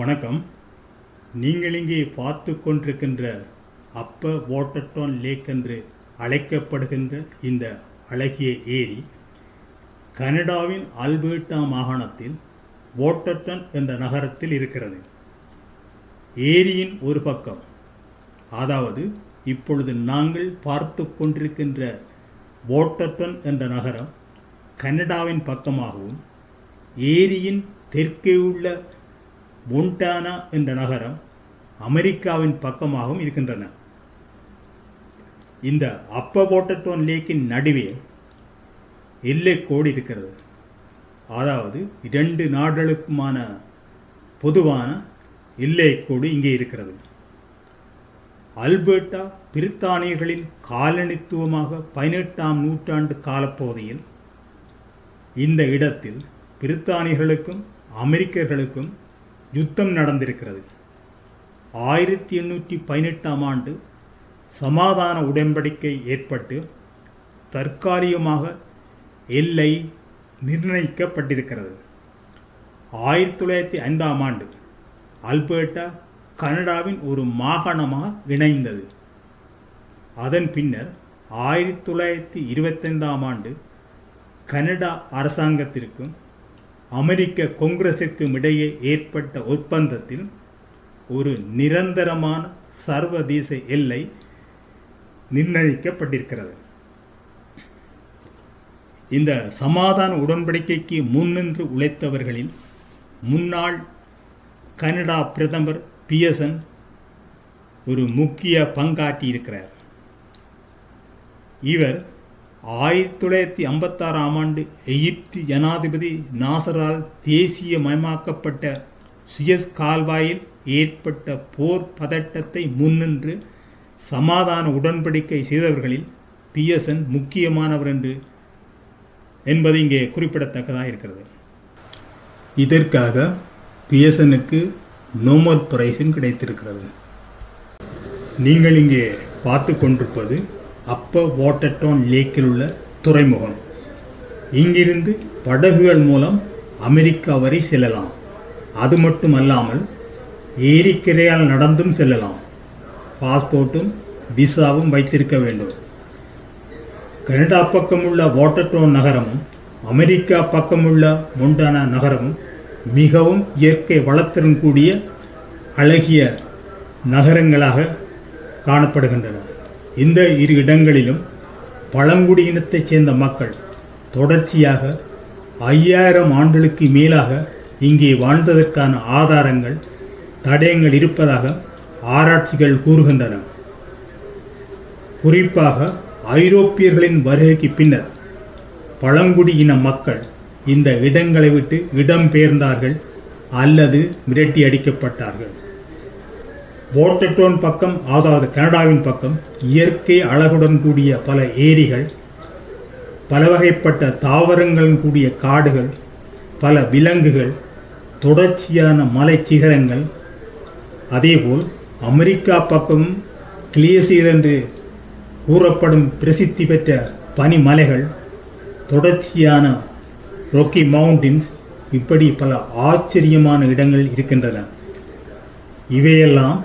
வணக்கம். நீங்கள் இங்கே பார்த்து கொண்டிருக்கின்ற அப்ப வாட்டர்டவுன் லேக் என்று அழைக்கப்படுகின்ற இந்த அழகிய ஏரி கனடாவின் அல்பர்ட்டா மாகாணத்தில் வாட்டர்டவுன் என்ற நகரத்தில் இருக்கிறது. ஏரியின் ஒரு பக்கம், அதாவது இப்பொழுது நாங்கள் பார்த்து கொண்டிருக்கின்ற வாட்டர்டவுன் என்ற நகரம் கனடாவின் பக்கமாகவும், ஏரியின் தெற்கே உள்ள மொண்டானா என்ற நகரம் அமெரிக்காவின் பக்கமாகவும் இருக்கின்றன. இந்த அப்ப வாட்டர்டவுன் லேக்கின் நடுவே எல்லை கோடு இருக்கிறது. அதாவது இரண்டு நாடுகளுக்குமான பொதுவான எல்லை கோடு இங்கே இருக்கிறது. அல்பர்ட்டா பிரித்தானியர்களின் காலனித்துவமாக 18ஆம் நூற்றாண்டு காலப்பகுதியில் இந்த இடத்தில் பிரித்தானியர்களுக்கும் அமெரிக்கர்களுக்கும் யுத்தம் நடந்திருக்கிறது. 1818ஆம் ஆண்டு சமாதான உடன்படிக்கை ஏற்பட்டு தற்காலிகமாக எல்லை நிர்ணயிக்கப்பட்டிருக்கிறது. 1905ஆம் ஆண்டு அல்பர்ட்டா கனடாவின் ஒரு மாகாணமாக இணைந்தது. அதன் பின்னர் 1925ஆம் ஆண்டு கனடா அரசாங்கத்திற்கும் அமெரிக்க காங்கிரஸிற்கும் இடையே ஏற்பட்ட ஒப்பந்தத்தில் ஒரு நிரந்தரமான சர்வதேச எல்லை நிர்ணயிக்கப்பட்டிருக்கிறது. இந்த சமாதான உடன்படிக்கைக்கு முன்னின்று உழைத்தவர்களில் முன்னாள் கனடா பிரதமர் பியர்சன் ஒரு முக்கிய பங்காற்றியிருக்கிறார். இவர் 1956ஆம் ஆண்டு எகிப்து ஜனாதிபதி நாசரால் தேசியமயமாக்கப்பட்ட சுயஸ் கால்வாயில் ஏற்பட்ட போர் பதட்டத்தை முன்னின்று சமாதான உடன்படிக்கை செய்தவர்களில் பியர்சன் முக்கியமானவர் என்பது இங்கே குறிப்பிடத்தக்கதாக இருக்கிறது. இதற்காக பியர்சனுக்கு நோபல் பிரைஸும் கிடைத்திருக்கிறது. நீங்கள் இங்கே பார்த்து கொண்டிருப்பது அப்ப வாட்டர்டவுன் லேக்கில் உள்ள துறைமுகம். இங்கிருந்து படகுகள் மூலம் அமெரிக்கா வரை செல்லலாம். அது மட்டுமல்லாமல் ஏரிக்கரையால் நடந்தும் செல்லலாம். பாஸ்போர்ட்டும் விசாவும் வைத்திருக்க வேண்டும். கனடா பக்கமுள்ள வாட்டர்டவுன் நகரமும் அமெரிக்கா பக்கமுள்ள மொண்டானா நகரமும் மிகவும் இயற்கை வளத்துடன் கூடிய அழகிய நகரங்களாக காணப்படுகின்றன. இந்த இரு இடங்களிலும் பழங்குடியினத்தைச் சேர்ந்த மக்கள் தொடர்ச்சியாக 5000 ஆண்டுகளுக்கு மேலாக இங்கே வாழ்ந்ததற்கான ஆதாரங்கள், தடயங்கள் இருப்பதாக ஆராய்ச்சிகள் கூறுகின்றன. குறிப்பாக ஐரோப்பியர்களின் வருகைக்கு பின்னர் பழங்குடியின மக்கள் இந்த இடங்களை விட்டு இடம்பெயர்ந்தார்கள் அல்லது விரட்டி அடிக்கப்பட்டார்கள். வாட்டர்டவுன் பக்கம், அதாவது கனடாவின் பக்கம், இயற்கை அழகுடன் கூடிய பல ஏரிகள், பல வகைப்பட்ட தாவரங்களுடன் கூடிய காடுகள், பல விலங்குகள், தொடர்ச்சியான மலை சிகரங்கள், அதேபோல் அமெரிக்கா பக்கமும் கிளேசியர் என்று கூறப்படும் பிரசித்தி பெற்ற பனிமலைகள், தொடர்ச்சியான ராக்கி மவுண்டன்ஸ், இப்படி பல ஆச்சரியமான இடங்கள் இருக்கின்றன. இவையெல்லாம்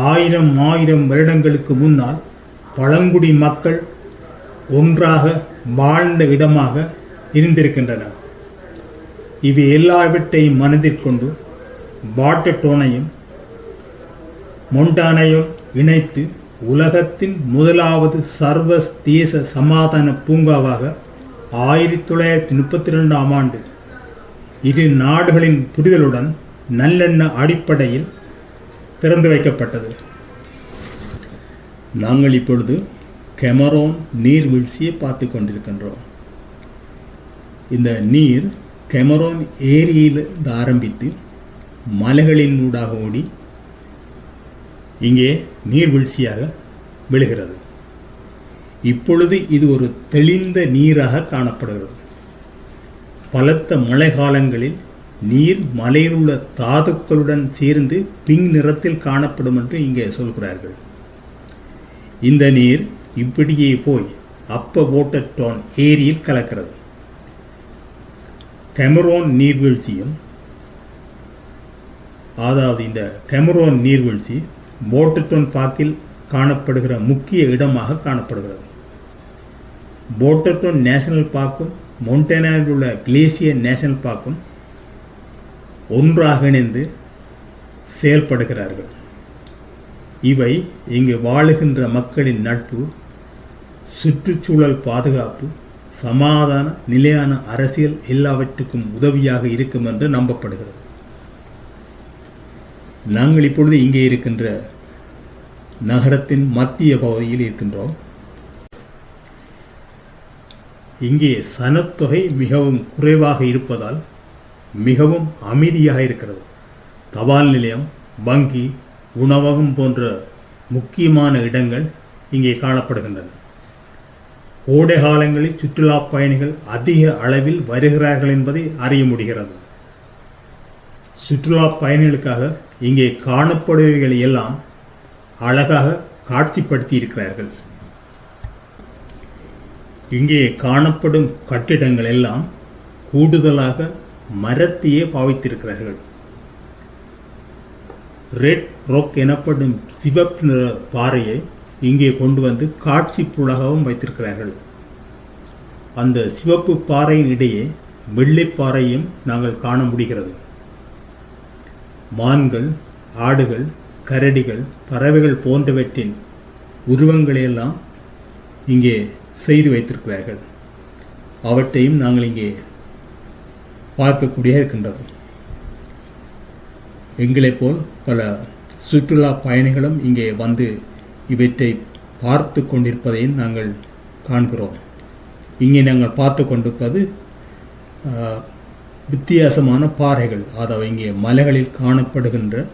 1000 வருடங்களுக்கு முன்னால் பழங்குடி மக்கள் ஒன்றாக வாழ்ந்த இடமாக இருந்திருக்கின்றன. இவை எல்லாவற்றையும் மனதில் கொண்டு வாட்டர்டவுனையும் மொண்டானையும் இணைத்து உலகத்தின் முதலாவது சர்வதேச சமாதான பூங்காவாக 1932ஆம் ஆண்டு இரு நாடுகளின் புரிதலுடன் நல்லெண்ண அடிப்படையில் திறந்து வைக்கப்பட்டது. நாங்கள் இப்பொழுது கெமரோன் நீர்வீழ்ச்சியை பார்த்து கொண்டிருக்கின்றோம். இந்த நீர் கெமரோன் ஏரியில் ஆரம்பித்து மலைகளின் ஊடாக ஓடி இங்கே நீர்வீழ்ச்சியாக விழுகிறது. இப்பொழுது இது ஒரு தெளிந்த நீராக காணப்படுகிறது. பலத்த மழை காலங்களில் நீர் மலையில் உள்ள தாதுக்களுடன் சேர்ந்து பிங்க் நிறத்தில் காணப்படும் என்று இங்கே சொல்கிறார்கள். இந்த நீர் இப்படியே போய் அப்ப வாட்டர்டவுன் ஏரியில் கலக்கிறது. கெமரோன் நீர்வீழ்ச்சியும் அதாவது இந்த கெமரோன் நீர்வீழ்ச்சி போட்டர்டன் பார்க்கில் காணப்படுகிற முக்கிய இடமாக காணப்படுகிறது. போட்டர்டன் நேஷனல் பார்க்கும் மொண்டேனாவில் உள்ள கிளேசியர் நேஷனல் பார்க்கும் ஒன்றாக இணைந்து செயல்படுகிறார்கள். இவை இங்கு வாழுகின்ற மக்களின் நட்பு, சுற்றுச்சூழல் பாதுகாப்பு, சமாதான நிலையான அரசியல் எல்லாவற்றுக்கும் உதவியாக இருக்கும் என்று நம்பப்படுகிறது. நாங்கள் இப்பொழுது இங்கே இருக்கின்ற நகரத்தின் மத்திய பகுதியில் இருக்கின்றோம். இங்கே சனத்தொகை மிகவும் குறைவாக இருப்பதால் மிகவும் அமைதியாக இருக்கிறது. தபால் நிலையம், வங்கி, உணவகம் போன்ற முக்கியமான இடங்கள் இங்கே காணப்படுகின்றன. கோடை காலங்களில் சுற்றுலா பயணிகள் அதிக அளவில் வருகிறார்கள் என்பதை அறிய முடிகிறது. சுற்றுலா பயணிகளுக்காக இங்கே காணப்படுபவைகளை எல்லாம் அழகாக காட்சிப்படுத்தி இருக்கிறார்கள். இங்கே காணப்படும் கட்டிடங்கள் எல்லாம் கூடுதலாக மரத்தையே பாவித்திருக்கிறார்கள். ரெட் ராக் எனப்படும் சிவப்பு நிற பாறையை இங்கே கொண்டு வந்து காட்சி புலகவும் வைத்திருக்கிறார்கள். அந்த சிவப்பு பாறையின் இடையே வெள்ளைப்பாறையும் நாங்கள் காண முடிகிறது. மான்கள், ஆடுகள், கரடிகள், பறவைகள் போன்றவற்றின் உருவங்களையெல்லாம் இங்கே செய்து வைத்திருக்கிறார்கள். அவற்றையும் நாங்கள் இங்கே பார்க்கக்கூடிய இருக்கின்றது. எங்களைப் போல் பல சுற்றுலா பயணிகளும் இங்கே வந்து இவற்றை பார்த்து கொண்டிருப்பதையும் நாங்கள் காண்கிறோம். இங்கே நாங்கள் பார்த்து கொண்டிருப்பது வித்தியாசமான பாறைகள். அதாவது இங்கே மலைகளில் காணப்படுகின்ற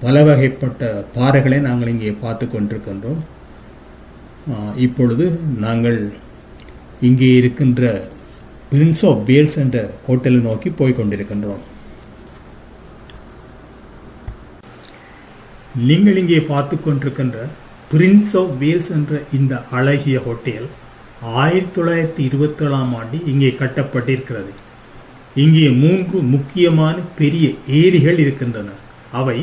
பல வகைப்பட்ட பாறைகளை நாங்கள் இங்கே பார்த்து கொண்டிருக்கின்றோம். இப்பொழுது நாங்கள் இங்கே இருக்கின்ற பிரின்ஸ் ஆஃப் வேல்ஸ் என்ற ஹோட்டலை நோக்கி போய்கொண்டிருக்கின்றோம். நீங்கள் இங்கே பார்த்து கொண்டிருக்கின்ற பிரின்ஸ் ஆஃப் வேல்ஸ் என்ற இந்த அழகிய ஹோட்டல் 1927ஆம் ஆண்டு இங்கே கட்டப்பட்டிருக்கிறது. இங்கே 3 முக்கியமான பெரிய ஏரிகள் இருக்கின்றன. அவை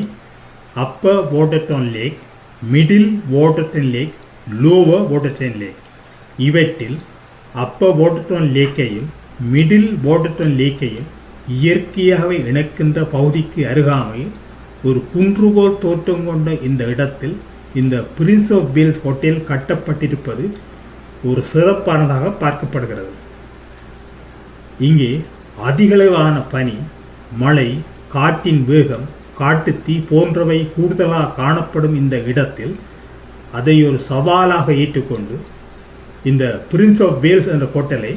அப்பர் வாட்டர்டன் லேக், மிடில் வாட்டர்டன் லேக், லோவர் வாட்டர்டன் லேக். இவற்றில் அப்பர் வாட்டர்டன் லேக்கையும் மிடில் வாட்டர்டன் லேக்கையும் இயற்கையாகவே இணைக்கின்ற பகுதிக்கு அருகாமையில் ஒரு குன்றுபோல் தோற்றம் கொண்ட இந்த இடத்தில் இந்த பிரின்ஸ் ஆஃப் வேல்ஸ் ஹோட்டல் கட்டப்பட்டிருப்பது ஒரு சிறப்பானதாக பார்க்கப்படுகிறது. இங்கே அதிகளவான பனி, மழை, காற்றின் வேகம், காட்டுத்தீ போன்றவை கூடுதலாக காணப்படும் இந்த இடத்தில் அதை ஒரு சவாலாக ஏற்றுக்கொண்டு இந்த பிரின்ஸ் ஆஃப் வேல்ஸ் என்ற ஹோட்டலை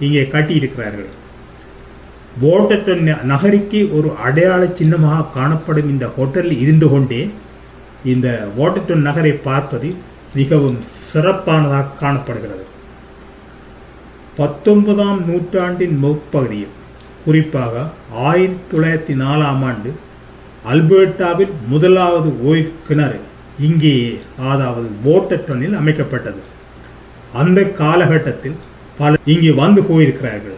இங்கே கட்டியிருக்கிறார்கள். வாட்டர்டன் நகருக்கு ஒரு அடையாள சின்னமாக காணப்படும் இந்த ஹோட்டலில் இருந்து கொண்டே இந்த வாட்டர்டன் நகரை பார்ப்பது மிகவும் சிறப்பானதாக காணப்படுகிறது. 19ஆம் நூற்றாண்டின் முற்பகுதியில், குறிப்பாக 1904ஆம் ஆண்டு அல்பர்டாவில் முதலாவது ஓய்வு கிணறு இங்கேயே, அதாவது வாட்டர்டனில் அமைக்கப்பட்டது. அந்த காலகட்டத்தில் பலர் இங்கே வந்து போயிருக்கிறார்கள்.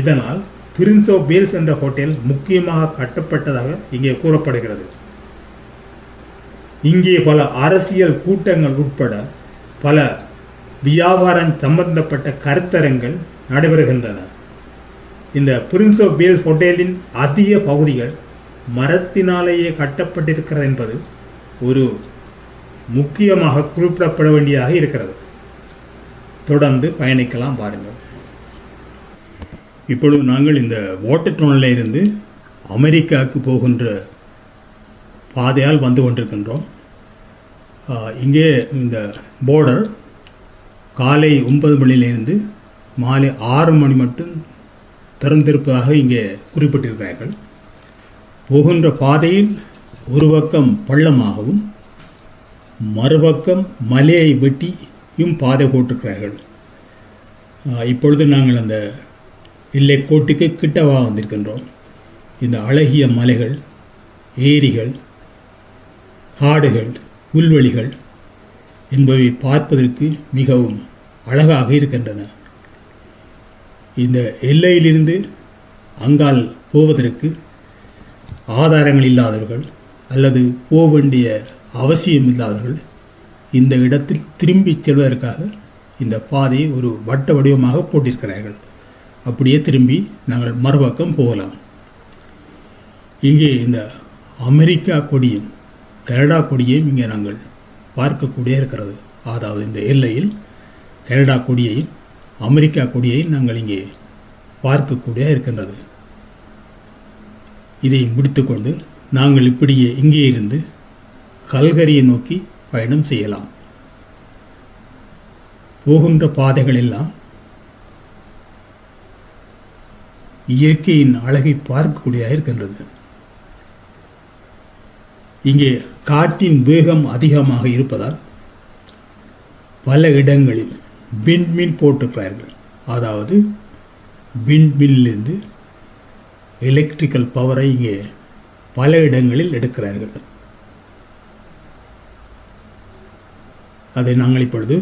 இதனால் பிரின்ஸ் ஆஃப் வேல்ஸ் என்ற ஹோட்டல் முக்கியமாக கட்டப்பட்டதாக இங்கே கூறப்படுகிறது. இங்கே பல அரசியல் கூட்டங்கள் உட்பட பல வியாபாரம் சம்பந்தப்பட்ட கருத்தரங்கள் நடைபெறுகின்றன. இந்த பிரின்ஸ் ஆஃப் வேல்ஸ் ஹோட்டலின் அதிக பகுதிகள் மரத்தினாலேயே கட்டப்பட்டிருக்கிறது என்பது ஒரு முக்கியமாக குறிப்பிடப்பட வேண்டியதாக இருக்கிறது. தொடர்ந்து பயணிக்கலாம் பாருங்கள். இப்பொழுது நாங்கள் இந்த வாட்டர்டனில் இருந்து அமெரிக்காவுக்கு போகின்ற பாதையால் வந்து கொண்டிருக்கின்றோம். இங்கே இந்த போர்டர் காலை 9 மணியிலிருந்து மாலை 6 மணி மட்டும் திறந்திருப்பதாக இங்கே குறிப்பிட்டிருக்கிறார்கள். போகின்ற பாதையில் ஒரு பக்கம் பள்ளமாகவும் மறுபக்கம் மலையை வெட்டியும் பாதை போட்டிருக்கிறார்கள். இப்பொழுது நாங்கள் அந்த எல்லை கோட்டுக்கு கிட்டவாக வந்திருக்கின்றோம். இந்த அழகிய மலைகள், ஏரிகள், காடுகள், புல்வெளிகள் என்பவை பார்ப்பதற்கு மிகவும் அழகாக இருக்கின்றன. இந்த எல்லையிலிருந்து அங்கால் போவதற்கு ஆதாரங்கள் இல்லாதவர்கள் அல்லது போக வேண்டிய அவசியம் இல்லாதவர்கள் இந்த இடத்தில் திரும்பி செல்வதற்காக இந்த பாதையை ஒரு வட்ட வடிவமாக போட்டிருக்கிறார்கள். அப்படியே திரும்பி நாங்கள் மறுபக்கம் போகலாம். இங்கே இந்த அமெரிக்கா கொடியும் கனடா கொடியையும் இங்கே நாங்கள் பார்க்கக்கூடிய இருக்கிறது. அதாவது இந்த எல்லையில் கனடா கொடியையும் அமெரிக்கா கொடியையும் நாங்கள் இங்கே பார்க்கக்கூடிய இருக்கின்றது. இதை முடித்துக்கொண்டு நாங்கள் இப்படியே இங்கே இருந்து கல்கரியை நோக்கி பயணம் செய்யலாம். போகின்ற பாதைகள் எல்லாம் இயற்கையின் அழகை பார்க்கக்கூடியதாக இருக்கின்றது. இங்கே காற்றின் வேகம் அதிகமாக இருப்பதால் பல இடங்களில் விண்மில் போட்டிருக்கிறார்கள். அதாவது விண்மில்லிருந்து எலக்ட்ரிக்கல் பவரை இங்கே பல இடங்களில் எடுக்கிறார்கள். அதை நாங்கள் இப்பொழுது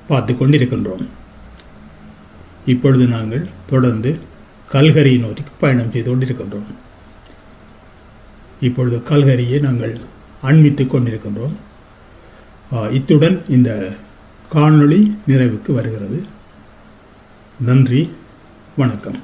பார்த்து கொண்டிருக்கின்றோம். இப்பொழுது நாங்கள் தொடர்ந்து கல்கரியை நோக்கி பயணம் செய்து கொண்டிருக்கின்றோம். இப்பொழுது கல்கரியை நாங்கள் அண்மித்து கொண்டிருக்கின்றோம். இத்துடன் இந்த காணொளி நிறைவுக்கு வருகிறது. நன்றி, வணக்கம்.